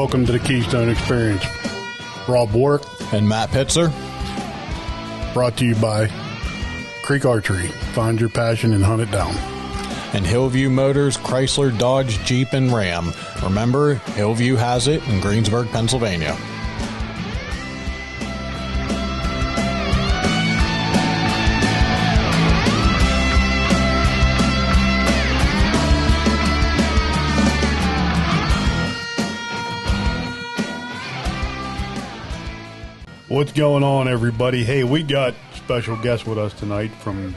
welcome to the Keystone Experience. Rob Warwick and Matt Pitzer. Brought to you by Creek Archery. Find your passion and hunt it down. And Hillview Motors, Chrysler, Dodge, Jeep, and Ram. Remember, Hillview has it in Greensburg, Pennsylvania. What's going on, everybody? Hey, we got special guest with us tonight from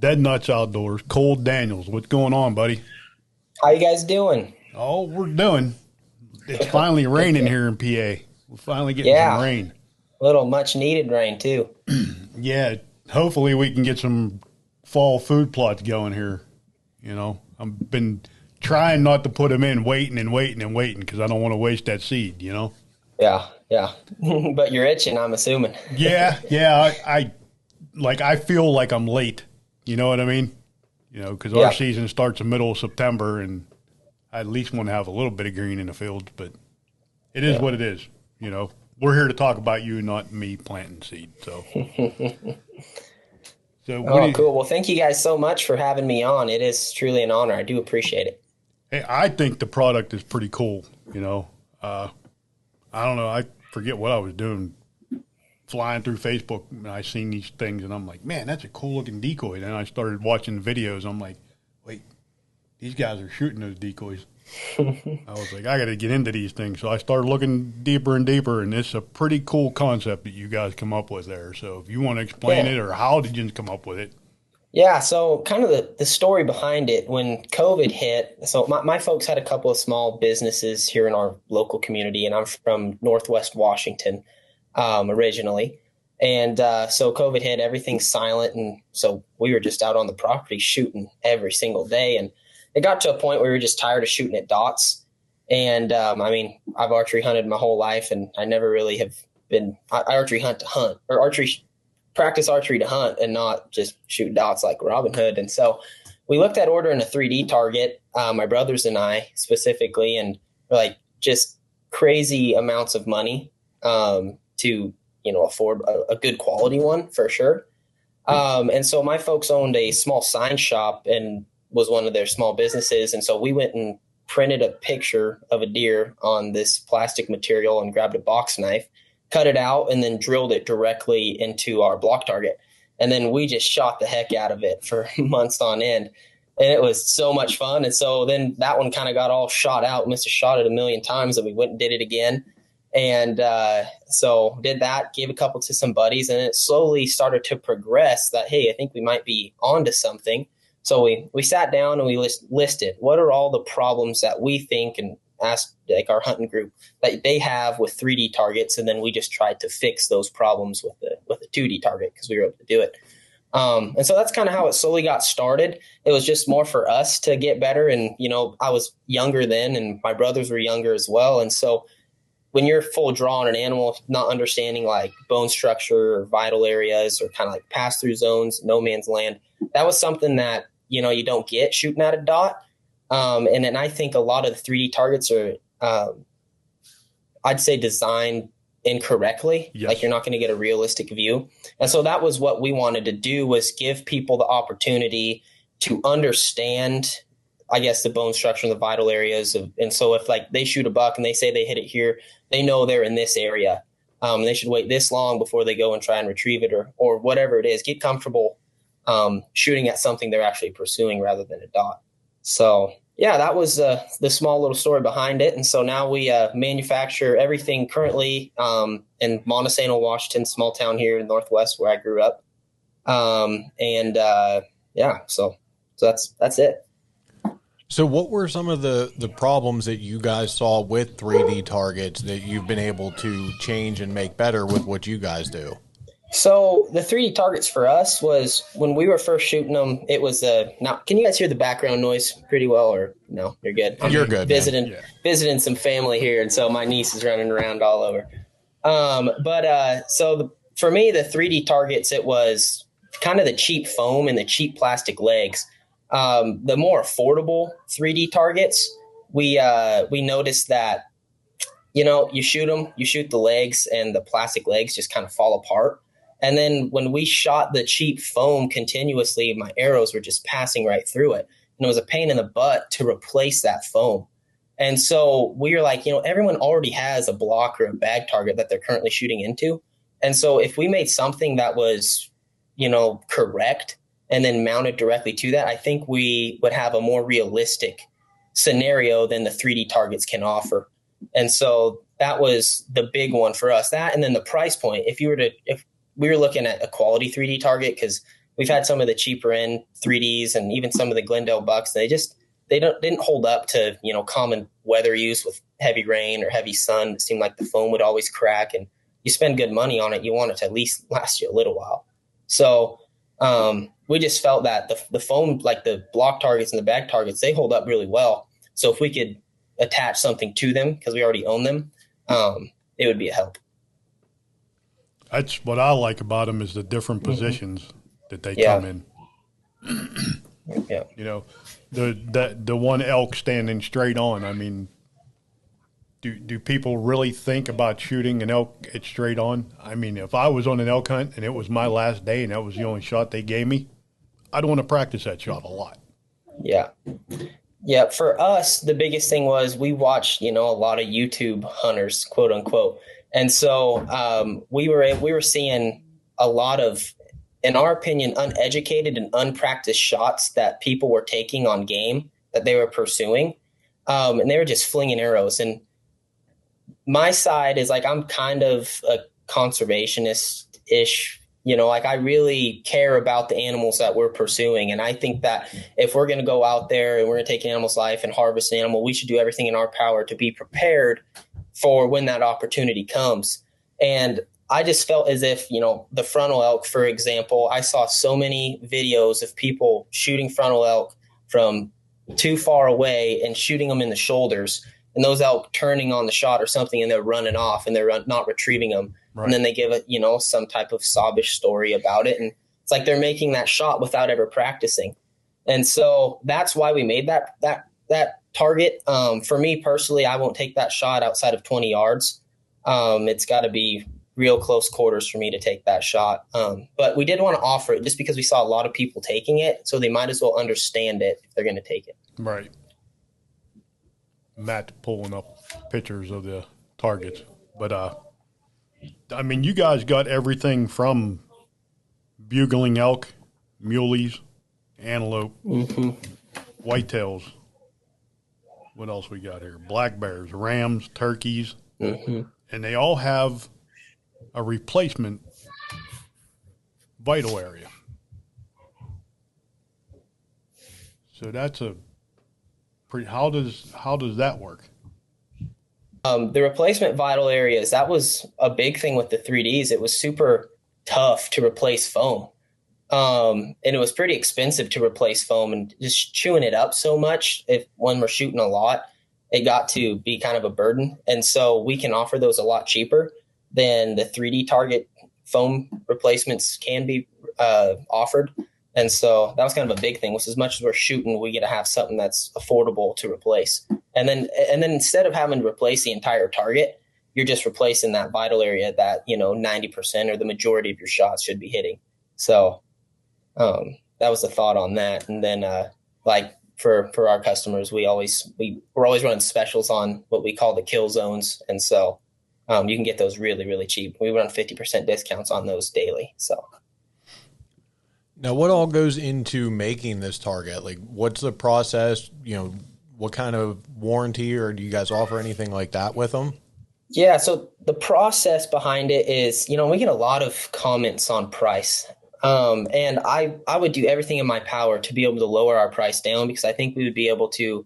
DeadNuts Outdoors, Cole Daniels. What's going on, buddy? How you guys doing? Oh, we're doing. It's finally raining here in PA. We're finally getting some rain. A little much needed rain too. Yeah, hopefully we can get some fall food plots going here. You know, I've been trying not to put them in, waiting because I don't want to waste that seed, you know? Yeah. But you're itching, I'm assuming. Yeah. I feel like I'm late. You know what I mean? You know, because our season starts in the middle of September, and I at least want to have a little bit of green in the fields, but it is what it is. You know, we're here to talk about you, not me planting seed. So, cool. Well, thank you guys so much for having me on. It is truly an honor. I do appreciate it. Hey, I think the product is pretty cool. You know, I don't know. I forget what I was doing, flying through Facebook, and I seen these things, and I'm like, man, that's a cool looking decoy. And then I started watching the videos. I'm like, wait, these guys are shooting those decoys. I was like, I got to get into these things. So I started looking deeper and deeper, and it's a pretty cool concept that you guys come up with there. So if you want to explain it, or how did you come up with it? Yeah, so kind of the story behind it, when COVID hit, so my folks had a couple of small businesses here in our local community, and I'm from Northwest Washington originally. And so COVID hit, everything's silent, and so we were just out on the property shooting every single day. And it got to a point where we were just tired of shooting at dots. And I mean, I've archery hunted my whole life, and I never really have been – I archery hunt to hunt, or practice archery to hunt and not just shoot dots like Robin Hood. And so we looked at ordering a 3D target, my brothers and I specifically, and like just crazy amounts of money to, you know, afford a good quality one for sure. And so my folks owned a small sign shop and was one of their small businesses. And so we went and printed a picture of a deer on this plastic material and grabbed a box knife, cut it out, and then drilled it directly into our block target. And then we just shot the heck out of it for months on end. And it was so much fun. And so then that one kind of got all shot out, must have shot it a million times, and we went and did it again. And so did that, gave a couple to some buddies, and it slowly started to progress that, hey, I think we might be onto something. So we sat down and we listed what are all the problems that we think, and asked like our hunting group that they have with 3D targets, and then we just tried to fix those problems with a 2D target because we were able to do it. And so that's kind of how it slowly got started. It was just more for us to get better. And, you know, I was younger then, and my brothers were younger as well. And so when you're full draw on an animal, not understanding like bone structure or vital areas or kind of like pass-through zones, no man's land, that was something that, you know, you don't get shooting at a dot. And then I think a lot of the 3D targets are, I'd say, designed incorrectly. Yes. Like you're not going to get a realistic view. And so that was what we wanted to do, was give people the opportunity to understand, I guess, the bone structure and the vital areas. And so if like they shoot a buck and they say they hit it here, they know they're in this area. They should wait this long before they go and try and retrieve it or whatever it is. Get comfortable shooting at something they're actually pursuing rather than a dot. So, yeah, that was the small little story behind it. And so now we manufacture everything currently in Montesano, Washington, small town here in the Northwest where I grew up. So that's it. So what were some of the problems that you guys saw with 3D targets that you've been able to change and make better with what you guys do? So the 3D targets for us was when we were first shooting them, it was now, can you guys hear the background noise pretty well, or no, you're good? You're good. Visiting some family here. And so my niece is running around all over. For me, the 3D targets, it was kind of the cheap foam and the cheap plastic legs. The more affordable 3D targets, we noticed that you shoot them, you shoot the legs, and the plastic legs just kind of fall apart. And then when we shot the cheap foam continuously, my arrows were just passing right through it. And it was a pain in the butt to replace that foam. And so we were like, everyone already has a block or a bag target that they're currently shooting into. And so if we made something that was, correct and then mounted directly to that, I think we would have a more realistic scenario than the 3D targets can offer. And so that was the big one for us. That, and then the price point. If we were looking at a quality 3D target, because we've had some of the cheaper end 3Ds and even some of the Glendale Bucks, they didn't hold up to, common weather use with heavy rain or heavy sun. It seemed like the foam would always crack, and you spend good money on it, you want it to at least last you a little while. So we just felt that the foam, like the block targets and the bag targets, they hold up really well. So if we could attach something to them, because we already own them, it would be a help. That's what I like about them, is the different positions that they come in. Yeah. The one elk standing straight on. I mean, do people really think about shooting an elk at straight on? I mean, if I was on an elk hunt and it was my last day and that was the only shot they gave me, I'd want to practice that shot a lot. Yeah. Yeah. For us, the biggest thing was we watched, a lot of YouTube hunters, quote unquote. And so we were seeing a lot of, in our opinion, uneducated and unpracticed shots that people were taking on game that they were pursuing. And they were just flinging arrows. And my side is like, I'm kind of a conservationist-ish, like I really care about the animals that we're pursuing. And I think that if we're going to go out there and we're going to take an animal's life and harvest an animal, we should do everything in our power to be prepared for when that opportunity comes. And I just felt as if, the frontal elk, for example, I saw so many videos of people shooting frontal elk from too far away and shooting them in the shoulders, and those elk turning on the shot or something, and they're running off and they're not retrieving them. Right. And then they give it, some type of sobbish story about it. And it's like they're making that shot without ever practicing. And so that's why we made that target. For me personally, I won't take that shot outside of 20 yards. It's got to be real close quarters for me to take that shot. But we did want to offer it just because we saw a lot of people taking it. So they might as well understand it if they're going to take it. Right. Matt pulling up pictures of the targets. But, I mean, you guys got everything from bugling elk, muleys, antelope, whitetails. What else we got here? Black bears, rams, turkeys. And they all have a replacement vital area. So that's a pretty, how does that work? The replacement vital areas, that was a big thing with the 3Ds. It was super tough to replace foam. And it was pretty expensive to replace foam, and just chewing it up so much. When we're shooting a lot, it got to be kind of a burden. And so we can offer those a lot cheaper than the 3D target foam replacements can be offered. And so that was kind of a big thing, was as much as we're shooting, we get to have something that's affordable to replace. And then instead of having to replace the entire target, you're just replacing that vital area that, 90% or the majority of your shots should be hitting. So that was the thought on that. And then like for our customers, we're always running specials on what we call the kill zones. And so you can get those really, really cheap. We run 50% discounts on those daily. So. Now, what all goes into making this target? Like, what's the process? What kind of warranty, or do you guys offer anything like that with them? Yeah, so the process behind it is, we get a lot of comments on price. And I would do everything in my power to be able to lower our price down, because I think we would be able to,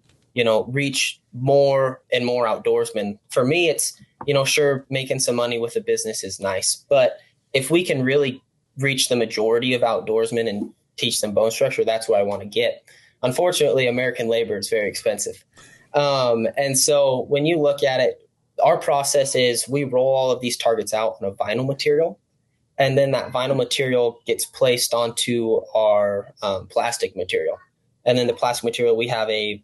reach more and more outdoorsmen. For me, it's, sure, making some money with a business is nice. But if we can really reach the majority of outdoorsmen and teach them bone structure, that's what I want to get. Unfortunately, American labor is very expensive. And so when you look at it, our process is we roll all of these targets out on a vinyl material, and then that vinyl material gets placed onto our plastic material. And then the plastic material, we have a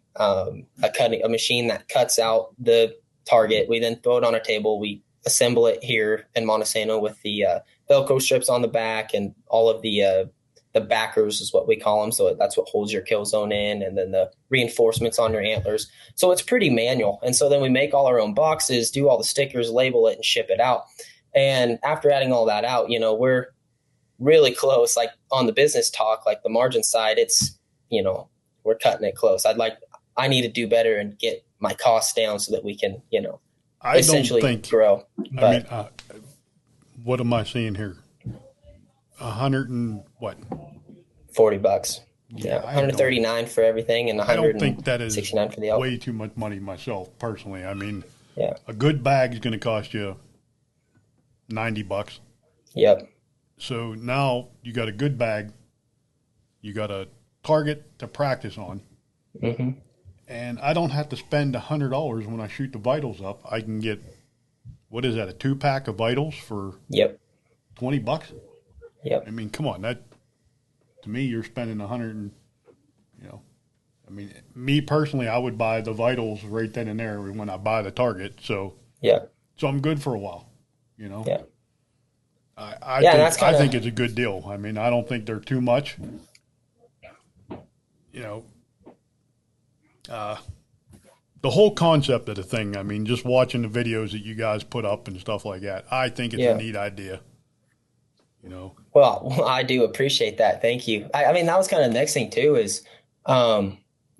machine that cuts out the target. We then throw it on a table. We assemble it here in Montesano with the Velcro strips on the back and all of the backers is what we call them. So that's what holds your kill zone in, and then the reinforcements on your antlers. So it's pretty manual. And so then we make all our own boxes, do all the stickers, label it, and ship it out. And after adding all that out, we're really close. Like on the business talk, like the margin side, it's, we're cutting it close. I need to do better and get my costs down so that we can, essentially grow. But, what am I seeing here? 100 and what? $40. Yeah, 139 for everything, and 169 I don't think that is for the elk. way too much money myself, personally. I mean, yeah, a good bag is going to cost you $90. Yep. So now you got a good bag, you got a target to practice on, and I don't have to spend $100 when I shoot the vitals up. I can get, what is that, a 2-pack of vitals for $20? Yep. I mean, come on, that, to me, you're spending 100 and, I mean, me personally, I would buy the vitals right then and there when I buy the target. So, so I'm good for a while, Yeah. I think it's a good deal. I mean, I don't think they're too much. The whole concept of the thing, I mean, just watching the videos that you guys put up and stuff like that, I think it's a neat idea. Well, I do appreciate that. Thank you. I mean, that was kind of the next thing too is,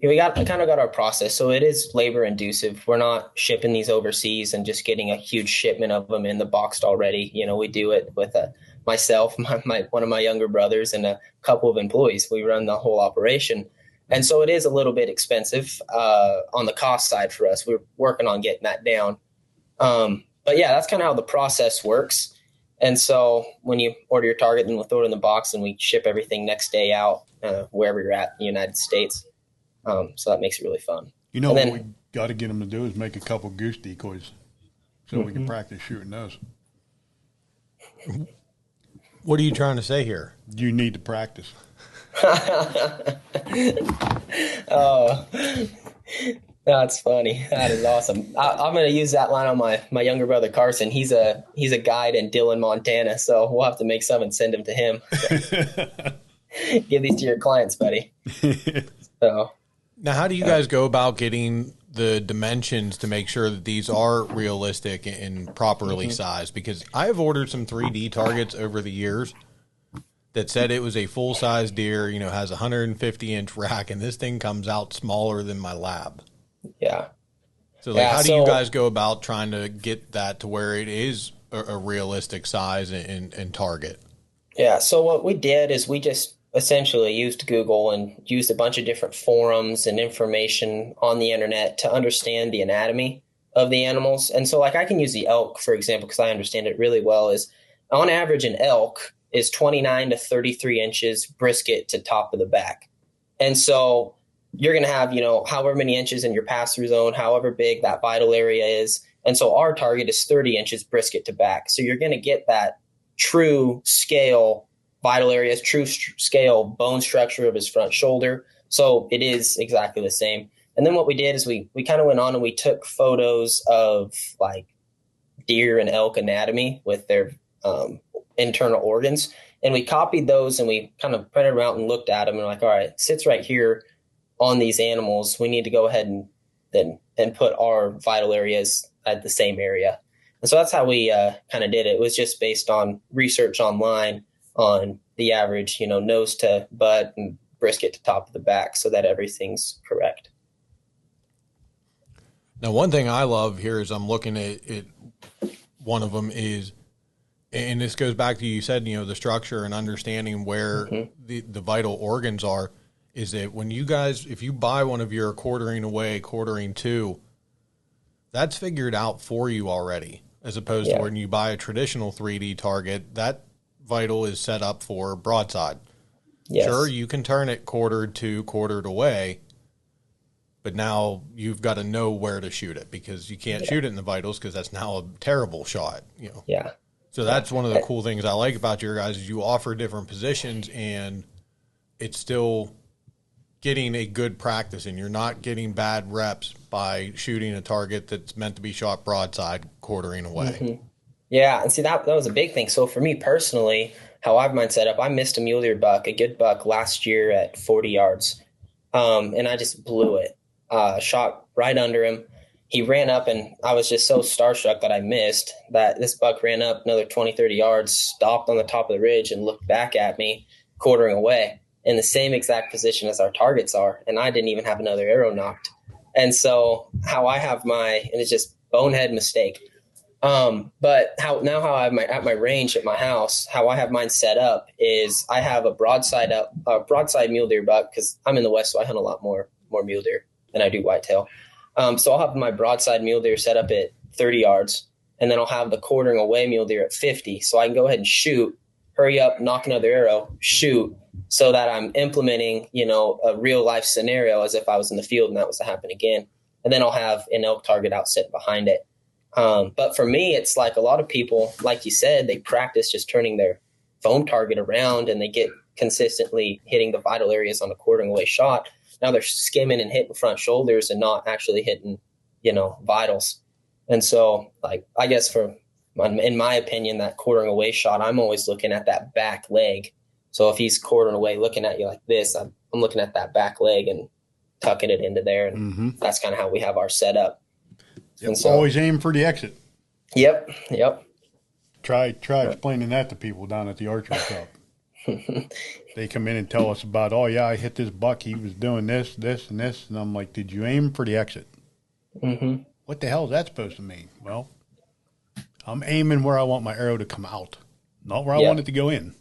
we kind of got our process. So it is labor inducive. We're not shipping these overseas and just getting a huge shipment of them in the boxed already. We do it with myself, one of my younger brothers, and a couple of employees. We run the whole operation. And so it is a little bit expensive on the cost side for us. We're working on getting that down. But yeah, that's kind of how the process works. And so when you order your target, then we'll throw it in the box and we ship everything next day out wherever you're at in the United States. So that makes it really fun. What we got to get them to do is make a couple goose decoys so we can practice shooting those. What are you trying to say here? You need to practice. Oh, that's funny. That is awesome. I'm going to use that line on my younger brother, Carson. He's a guide in Dillon, Montana. So we'll have to make some and send them to him. Give these to your clients, buddy. So now, how do you guys go about getting the dimensions to make sure that these are realistic and properly sized? Because I've ordered some 3D targets over the years that said it was a full-size deer, has a 150-inch rack, and this thing comes out smaller than my lab. Yeah. So, how do you guys go about trying to get that to where it is a realistic size and target? Yeah, so what we did is we just essentially used Google and used a bunch of different forums and information on the internet to understand the anatomy of the animals. And so, I can use the elk, for example, because I understand it really well, is on average an elk is 29 to 33 inches brisket to top of the back. And so you're going to have, however many inches in your pass-through zone, however big that vital area is. And so our target is 30 inches brisket to back. So you're going to get that true scale vital areas, true scale bone structure of his front shoulder. So it is exactly the same. And then what we did is we kind of went on and we took photos of deer and elk anatomy with their internal organs. And we copied those and we kind of printed them out and looked at them and we're like, all right, it sits right here on these animals. We need to go ahead and put our vital areas at the same area. And so that's how we kind of did it. It was just based on research online on the average, nose to butt and brisket to top of the back so that everything's correct. Now, one thing I love here is I'm looking at it. One of them is, and this goes back to, you said, the structure and understanding where the vital organs are, is that when you guys, if you buy one of your quartering away, quartering two, that's figured out for you already, as opposed to when you buy a traditional 3D target, that vital is set up for broadside. Yes. Sure, you can turn it quartered to quartered away, but now you've got to know where to shoot it because you can't shoot it in the vitals because that's now a terrible shot. Yeah. So that's one of the cool things I like about your guys is you offer different positions and it's still getting a good practice in. You're not getting bad reps by shooting a target that's meant to be shot broadside, quartering away. Mm-hmm. Yeah, and see that was a big thing. So for me personally, how I've mine set up, I missed a mule deer buck, a good buck last year at 40 yards, and I just blew it. Shot right under him. He ran up, and I was just so starstruck that I missed. That this buck ran up another 20, 30 yards, stopped on the top of the ridge, and looked back at me, quartering away in the same exact position as our targets are, and I didn't even have another arrow knocked. And so how I have and it's just bonehead mistake. But how I have at my range at my house, how I have mine set up is I have a broadside mule deer buck, because I'm in the West, so I hunt a lot more mule deer than I do whitetail. So I'll have my broadside mule deer set up at 30 yards, and then I'll have the quartering away mule deer at 50. So I can go ahead and shoot, hurry up, knock another arrow, shoot, so that I'm implementing, a real life scenario as if I was in the field and that was to happen again. And then I'll have an elk target out sitting behind it. But for me, it's like a lot of people, like you said, they practice just turning their foam target around and they get consistently hitting the vital areas on a quartering away shot. Now they're skimming and hitting front shoulders and not actually hitting, vitals. And so, like, I guess in my opinion, that quartering away shot, I'm always looking at that back leg. So if he's quartering away, looking at you like this, I'm looking at that back leg and tucking it into there. And that's kind of how we have our setup. Yep. And so, always aim for the exit. Yep. Try explaining that to people down at the archery shop. They come in and tell us about, oh yeah, I hit this buck. He was doing this, and this, and I'm like, did you aim for the exit? Mm-hmm. What the hell is that supposed to mean? Well, I'm aiming where I want my arrow to come out, not where I want it to go in.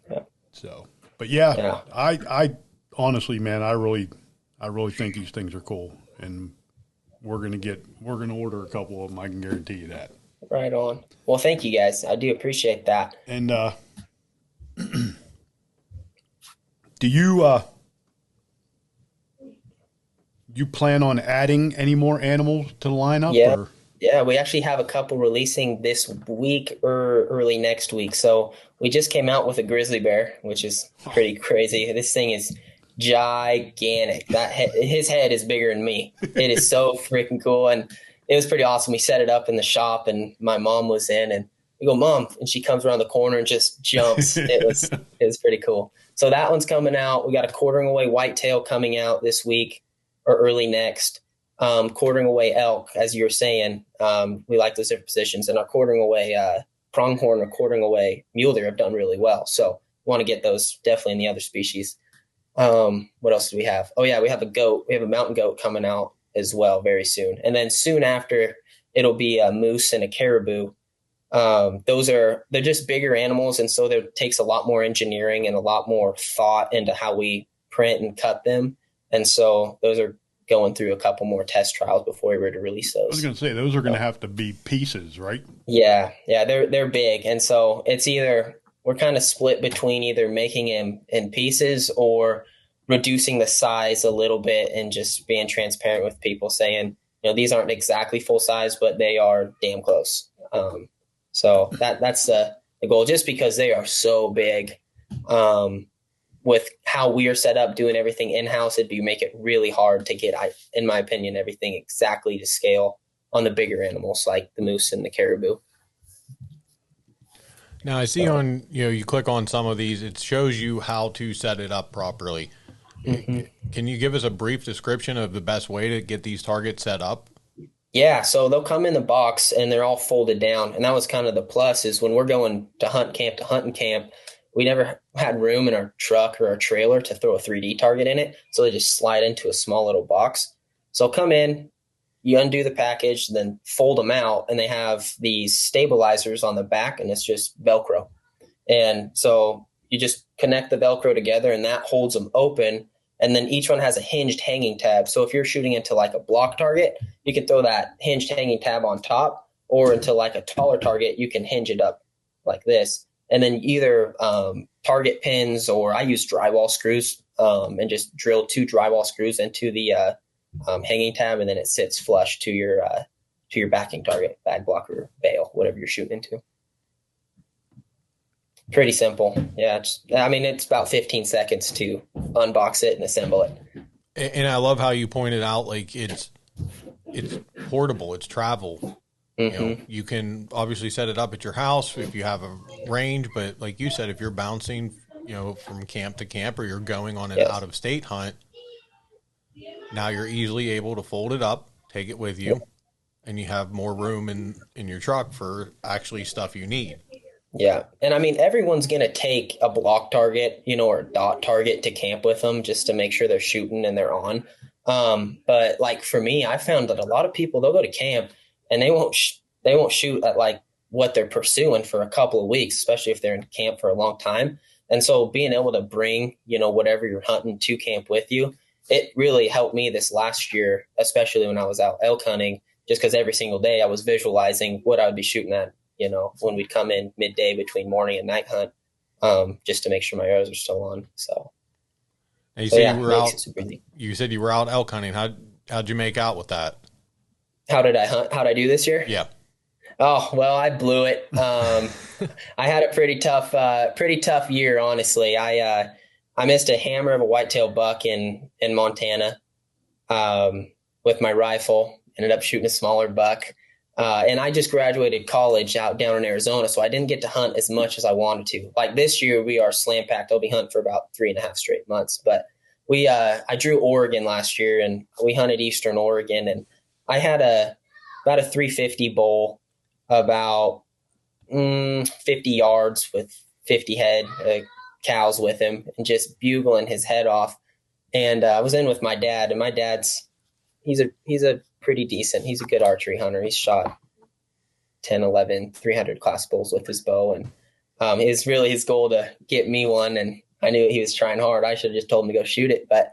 Yeah. So, but yeah. I honestly, man, I really think these things are cool, and we're gonna order a couple of them. I can guarantee you that. Right on. Well, thank you guys. I do appreciate that. And do you plan on adding any more animals to the lineup? Yeah. Or? Yeah, we actually have a couple releasing this week or early next week. So we just came out with a grizzly bear, which is pretty crazy. This thing is gigantic. His head is bigger than me. It is so freaking cool. And it was pretty awesome. We set it up in the shop and my mom was in and we go, Mom, and she comes around the corner and just jumps. It was pretty cool. So that one's coming out. We got a quartering away whitetail coming out this week or early next. Quartering away elk, as you were saying, we like those different positions, and our quartering away pronghorn or quartering away mule deer have done really well. So we want to get those definitely in the other species. What else do we have? Oh yeah, we have a goat. We have a mountain goat coming out as well very soon. And then soon after it'll be a moose and a caribou. They're just bigger animals. And so there takes a lot more engineering and a lot more thought into how we print and cut them. And so those are going through a couple more test trials before we were to release those. I was going to say, those are going to have to be pieces, right? Yeah. They're big. And so it's either we're kind of split between either making them in pieces or reducing the size a little bit and just being transparent with people saying, these aren't exactly full size, but they are damn close. So that's the goal, just because they are so big. With how we are set up doing everything in-house, it'd make it really hard to get, in my opinion, everything exactly to scale on the bigger animals like the moose and the caribou. Now I see on, you click on some of these, it shows you how to set it up properly. Mm-hmm. Can you give us a brief description of the best way to get these targets set up? Yeah, so they'll come in the box and they're all folded down. And that was kind of the plus, is when we're going to hunting camp, we never had room in our truck or our trailer to throw a 3D target in it. So they just slide into a small little box. So come in, you undo the package, then fold them out, and they have these stabilizers on the back, and it's just Velcro. And so you just connect the Velcro together, and that holds them open. And then each one has a hinged hanging tab. So if you're shooting into like a block target, you can throw that hinged hanging tab on top, or into like a taller target, you can hinge it up like this. And then either target pins, or I use drywall screws and just drill 2 drywall screws into the hanging tab, and then it sits flush to your backing target, bag blocker, bail, whatever you're shooting into. Pretty simple. Yeah. I mean, it's about 15 seconds to unbox it and assemble it. And I love how you pointed out, like it's portable, it's travel. You know, you can obviously set it up at your house if you have a range, but like you said, if you're bouncing, you know, from camp to camp, or you're going on an Yes. out of state hunt, now you're easily able to fold it up, take it with you, and you have more room in your truck for actually stuff you need. Yeah. And I mean, everyone's going to take a block target, you know, or a dot target to camp with them just to make sure they're shooting and they're on. But like for me, I found that a lot of people, they'll go to camp and they won't shoot at like what they're pursuing for a couple of weeks, especially if they're in camp for a long time. And so being able to bring, you know, whatever you're hunting to camp with you, it really helped me this last year, especially when I was out elk hunting, just because every single day I was visualizing what I would be shooting at, you know, when we'd come in midday between morning and night hunt, just to make sure my arrows are still on. So, And you so said yeah, you it were makes out. it super easy. You said you were out elk hunting. How'd you make out with that? How did I hunt? How'd I do this year? Yeah. Oh, well, I blew it. I had a pretty tough year, honestly. I missed a hammer of a whitetail buck in Montana, with my rifle. Ended up shooting a smaller buck. And I just graduated college out down in Arizona, so I didn't get to hunt as much as I wanted to. Like this year, we are slam packed. I'll be hunting for about 3.5 straight months. But I drew Oregon last year, and we hunted Eastern Oregon, and I had about a 350 bull, about 50 yards with 50 head cows with him, and just bugling his head off. And I was in with my dad, and my dad's he's a pretty decent. He's a good archery hunter. He's shot 10, 11, 300 class bulls with his bow. And it was really his goal to get me one. And I knew he was trying hard. I should have just told him to go shoot it. But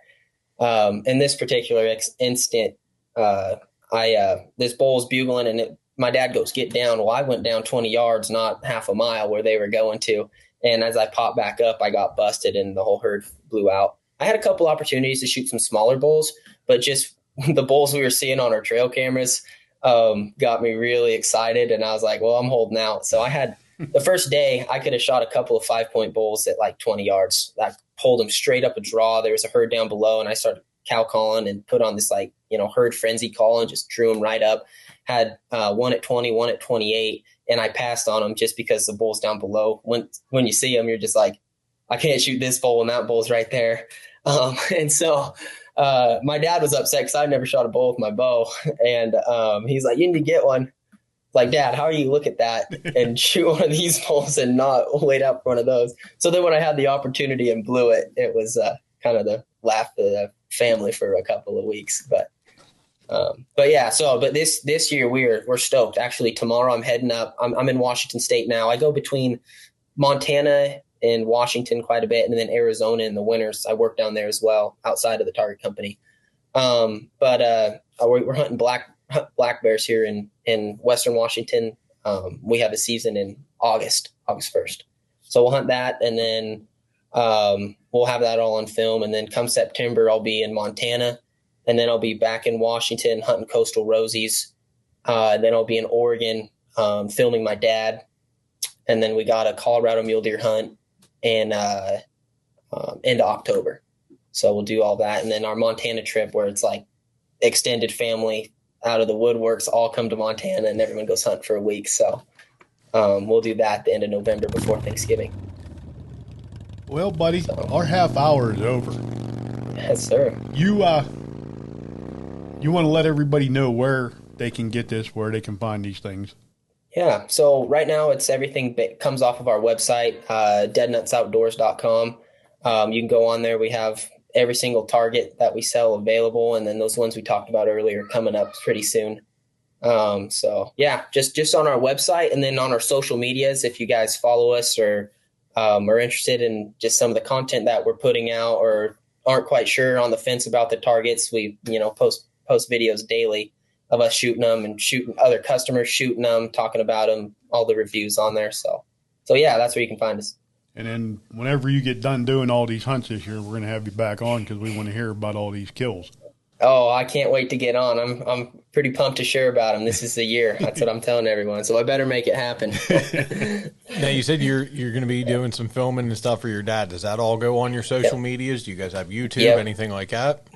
in this particular instant, this bull's bugling, and my dad goes, "Get down." Well, I went down 20 yards, not half a mile where they were going to. And as I popped back up, I got busted and the whole herd blew out. I had a couple opportunities to shoot some smaller bulls, but just the bulls we were seeing on our trail cameras got me really excited. And I was like, well, I'm holding out. So I had the first day I could have shot a couple of 5-point bulls at like 20 yards. I pulled them straight up a draw. There was a herd down below, and I started cow calling and put on this like, you know, herd frenzy call and just drew them right up. Had one at 20, one at 28, and I passed on them just because the bull's down below. When you see them, you're just like, I can't shoot this bull, and that bull's right there. And so my dad was upset because I'd never shot a bull with my bow. And he's like, "You need to get one." Like, "Dad, how are you look at that and shoot one of these bulls and not wait out for one of those?" So then when I had the opportunity and blew it, it was kind of the laugh of the family for a couple of weeks. But yeah, but this year we're stoked. Actually, tomorrow I'm heading up. I'm in Washington State now. I go between Montana and Washington quite a bit, and then Arizona in the winters. I work down there as well, outside of the target company. But we're hunting black bears here in Western Washington. We have a season in August 1st. So we'll hunt that, and then we'll have that all on film. And then come September, I'll be in Montana, and then I'll be back in Washington hunting coastal rosies. Then I'll be in Oregon filming my dad. And then we got a Colorado mule deer hunt in into October. So we'll do all that. And then our Montana trip, where it's like extended family out of the woodworks all come to Montana, and everyone goes hunt for a week. So we'll do that at the end of November before Thanksgiving. Well, buddy, our half hour is over. Yes, sir. You want to let everybody know where they can get this, where they can find these things. Yeah. So right now it's everything that comes off of our website, DeadNutsOutdoors.com. You can go on there. We have every single target that we sell available. And then those ones we talked about earlier coming up pretty soon. So yeah, just on our website, and then on our social medias, if you guys follow us or are interested in just some of the content that we're putting out, or aren't quite sure on the fence about the targets, we, post videos daily of us shooting them and shooting other customers, shooting them, talking about them, all the reviews on there. So yeah, that's where you can find us. And then whenever you get done doing all these hunts this year, we're going to have you back on because we want to hear about all these kills. Oh, I can't wait to get on. I'm pretty pumped to share about them. This is the year. That's what I'm telling everyone. So I better make it happen. Now you said you're going to be doing some filming and stuff for your dad. Does that all go on your social Yep. medias? Do you guys have YouTube, Yep. anything like that?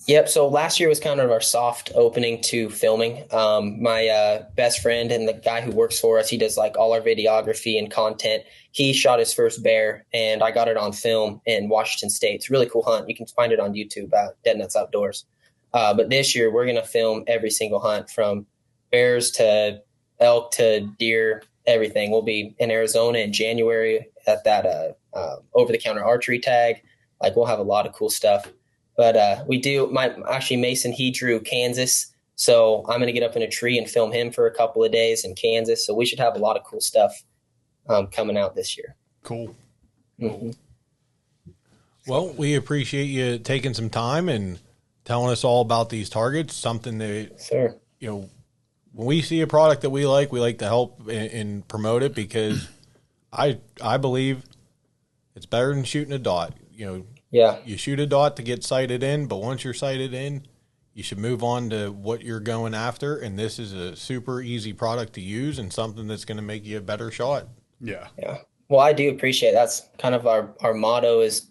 Yep. So last year was kind of our soft opening to filming. My best friend and the guy who works for us, he does like all our videography and content. He shot his first bear, and I got it on film in Washington State. It's a really cool hunt. You can find it on YouTube at DeadNuts Outdoors. But this year we're going to film every single hunt, from bears to elk to deer, everything. We'll be in Arizona in January at that over-the-counter archery tag. Like, we'll have a lot of cool stuff. But we do. Actually, Mason, he drew Kansas, so I'm going to get up in a tree and film him for a couple of days in Kansas. So we should have a lot of cool stuff coming out this year. Cool. Mm-hmm. Well, we appreciate you taking some time and telling us all about these targets. Something that, Sure. When we see a product that we like to help and promote it, because I believe it's better than shooting a dot. Yeah. You shoot a dot to get sighted in, but once you're sighted in, you should move on to what you're going after. And this is a super easy product to use and something that's going to make you a better shot. Yeah. Yeah. Well, I do appreciate that's kind of our motto is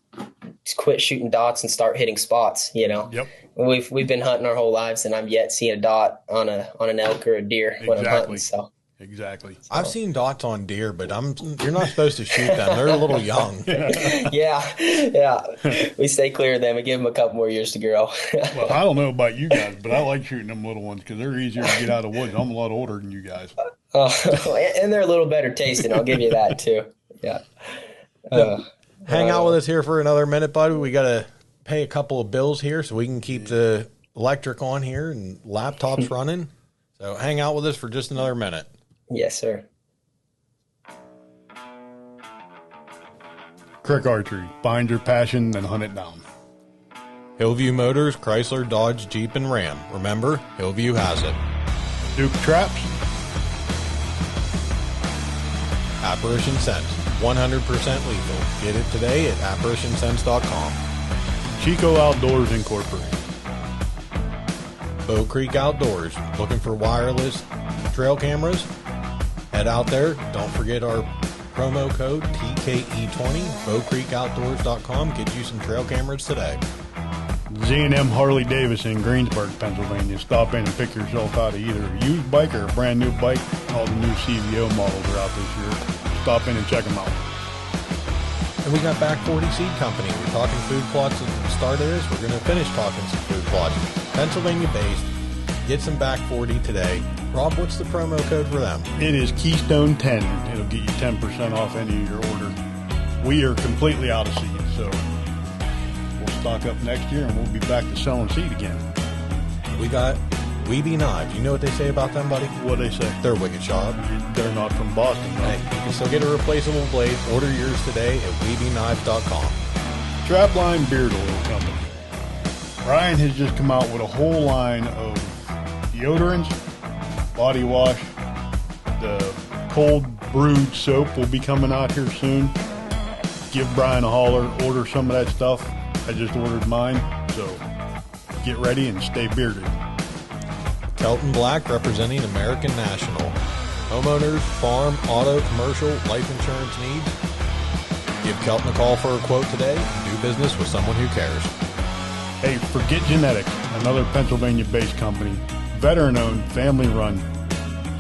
quit shooting dots and start hitting spots. Yep. We've been hunting our whole lives, and I'm yet seeing a dot on an elk or a deer when I'm hunting. So Exactly. I've seen dots on deer, but you're not supposed to shoot them. They're a little young. yeah. We stay clear of them and give them a couple more years to grow. Well, I don't know about you guys, but I like shooting them little ones because they're easier to get out of the woods. I'm a lot older than you guys. And they're a little better tasting. I'll give you that too. Yeah. Hang out with us here for another minute, bud. We got to pay a couple of bills here so we can keep the electric on here and laptops running. So hang out with us for just another minute. Yes, sir. Crick Archery. Find your passion and hunt it down. Hillview Motors, Chrysler, Dodge, Jeep, and Ram. Remember, Hillview has it. Duke Traps. Apparition Sense, 100% lethal. Get it today at apparitionsense.com. Chico Outdoors Incorporated. Bow Creek Outdoors. Looking for wireless trail cameras? Head out there. Don't forget our promo code TKE20. BowCreekOutdoors.com. Get you some trail cameras today. Z&M Harley Davidson in Greensburg, Pennsylvania. Stop in and pick yourself out of either a used bike or a brand new bike. All the new CVO models are out this year. Stop in and check them out. And we got Back 40 Seed Company. We're talking food plots at the start of this. We're going to finish talking some food plots. Pennsylvania based. Get some Back 40 today. Rob, what's the promo code for them? It is Keystone 10. It'll get you 10% off any of your order. We are completely out of seed, so we'll stock up next year and we'll be back to selling seed again. We got Weeby Knives. You know what they say about them, buddy? What they say? They're wicked sharp. They're not from Boston, though. Hey, you can still get a replaceable blade. Order yours today at WeebyKnives.com. Trapline Beard Oil Company. Ryan has just come out with a whole line of deodorants, body wash. The cold brewed soap will be coming out here soon. Give Brian a holler. Order some of that stuff. I just ordered mine, so get ready and stay bearded. Kelton Black representing American National. Homeowners, farm, auto, commercial, life insurance needs. Give Kelton a call for a quote today and do business with someone who cares. Hey, Forget Genetics, another Pennsylvania-based company, veteran-owned, family-run.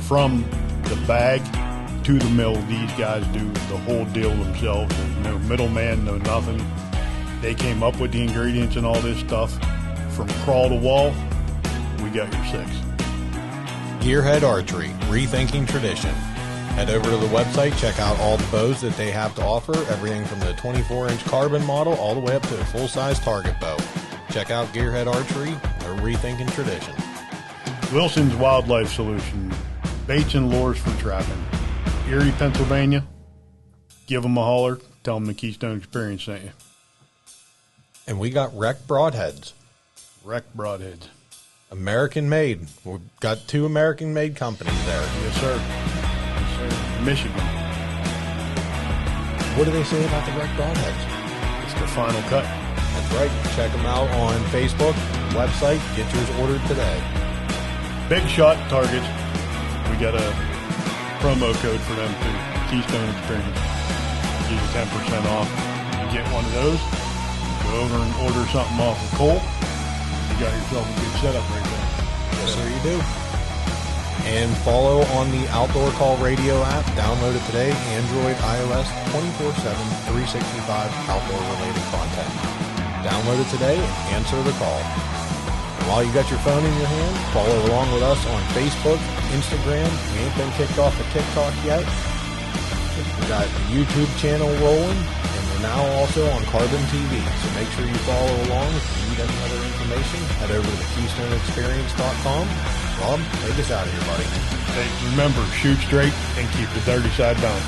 From the bag to the mill, these guys do the whole deal themselves. There's no middleman, no nothing. They came up with the ingredients and all this stuff. From crawl to wall, we got your six. Gearhead Archery, rethinking tradition. Head over to the website, check out all the bows that they have to offer, everything from the 24-inch carbon model all the way up to a full-size target bow. Check out Gearhead Archery, they're rethinking tradition. Wilson's Wildlife Solution, baits and lures for trapping. Erie, Pennsylvania. Give them a holler. Tell them the Keystone Experience sent you. And we got Wreck Broadheads. Wreck Broadheads. American made. We've got two American made companies there. Yes, sir. Yes, sir. Michigan. What do they say about the Wreck Broadheads? It's the final cut. That's right. Check them out on Facebook, website. Get yours ordered today. Big Shot targets. We got a promo code for them too. Keystone Experience. Give you 10% off. You get one of those. Go over and order something off of Cole. You got yourself a good setup right there. Yes, sir, you do. And follow on the Outdoor Call Radio app. Download it today. Android, iOS, 24/7, 365 outdoor-related content. Download it today and answer the call. And while you got your phone in your hand, follow along with us on Facebook, Instagram. We ain't been kicked off of TikTok yet. We got a YouTube channel rolling, and we're now also on Carbon TV. So make sure you follow along. If you need any other information, head over to KeystoneExperience.com. Rob, take us out of here, buddy. Hey, remember, shoot straight and keep the dirty side down.